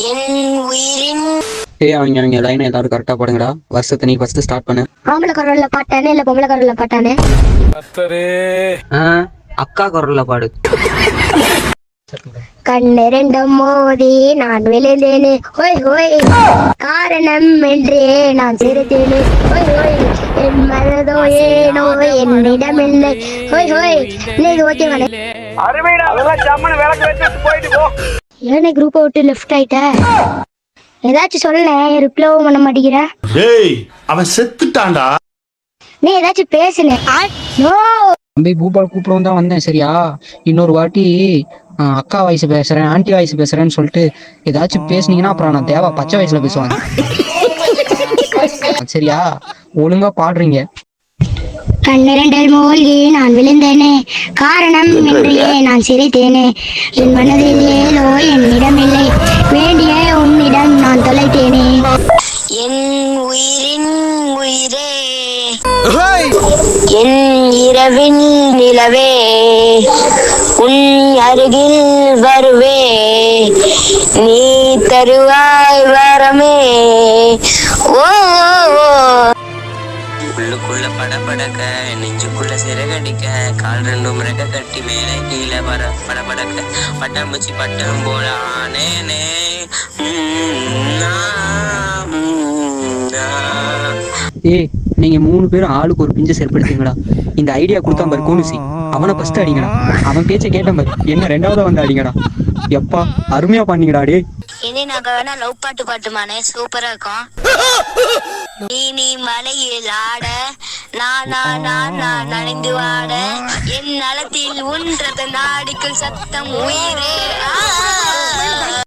என் உயிரின் அவங்க லைன் எல்லாரும் கரெக்டா போடுங்கடா. வருஷத்தை நீ ஃபர்ஸ்ட் ஸ்டார்ட் பண்ணு. ஆம்பளை குரல்ல பாட்டானே இல்ல பொம்பளை குரல்ல பாட்டானே? அக்கா குரல்ல பாடு. கண்ணு ரெண்டும் மோதி நான் விழுந்தேனே ஹோய் ஹோய், காரணம் என்றே நான் சிரித்தேனே ஹோய் ஹோய், என் மனதோ ஏனோ என்னிடமில்லை ஹோய் ஹோய். இது ஓகேவானே? ஏனே குரூப்பை விட்டு லெஃப்ட் ஆயிட்ட? ஏதாச்சும் சொல்ல, ரிப்ளைவும் பண்ண மாட்டேங்கிற. ஏய் அவன் செத்துட்டான்டா. நீ ஏதாச்சும் பேசுனே. தம்பி பூபால் கூப்பிடவும் தான் வந்தேன். சரியா, இன்னொரு வாட்டி அக்கா வயசு பேசுறேன், ஆன்டி வயசு பேசுறேன்னு சொல்லிட்டு ஏதாச்சும் பேசுனீங்கன்னா அப்புறம் நான் தேவை பச்சை வயசுல பேசுவாங்க. சரியா, ஒழுங்கா பாடுறீங்க. கண்ணிரண்டில் மூழ்கி நான் விழுந்தேனே, காரணம் என்றே நான் சிரித்தேனே, என் மனதில் ஏதோ என்னிடமில்லை, வேண்டிய உன்னிடம் நான் தொலைத்தேனே. என் உயிரின் உயிரே, என் இரவின் நிலவே, உன் அருகில் வருவே, நீ தருவாய் வரமே. ஓ உள்ளுக்குள்ள படபடக்க, நெஞ்சுக்குள்ள சிறகடிக்க, கால் ரெண்டும் ரெக்க கட்டி மேலே கீழே படபடக்க, பட்டாம்பூச்சி பட்டம் போல ஆனேனே. ஏய், நீங்க 3 பேரும் ஆளுக்கு ஒரு பிஞ்சை செயற்படுத்தீங்கடா. இந்த ஐடியா கொடுத்தான் பாரு கோனுசி, அவனை ஃபர்ஸ்ட் அடிங்கடா. அவன் பேச்சை கேட்டான் பாரு, என்ன 2வது வந்து அடிங்கடா. எப்பா அருமையா பண்ணீங்கடா. டே இனி நாங்க வேணா லவ் பாட்டு பாட்டுமானே, சூப்பரா இருக்கும். நீ மலையில் ஆட, நான் நனைந்து வாட, என் நலத்தில் உன்றது நாடிக்குள் சத்தம் உயிரே.